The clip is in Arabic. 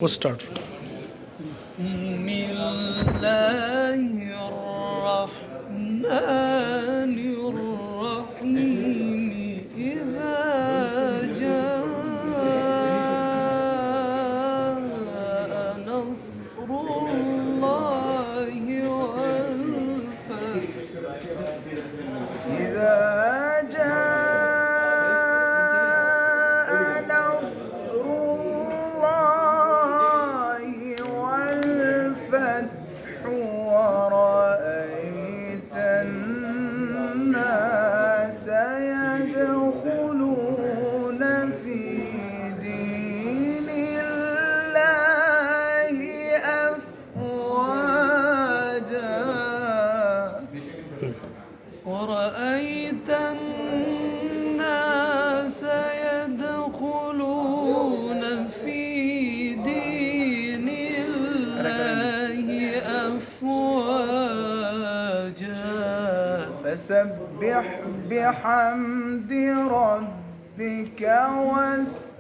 We'll start. بسم الله الرحمن الرحيم إذا جاء نصر الله والفتح إذا جاء نصر الله والفتح ورأيت الناس يدخلون في دين الله أفواجا ورأيت الناس يدخلون في دين الله أفواجا فسبح بحمد ربك واستغفره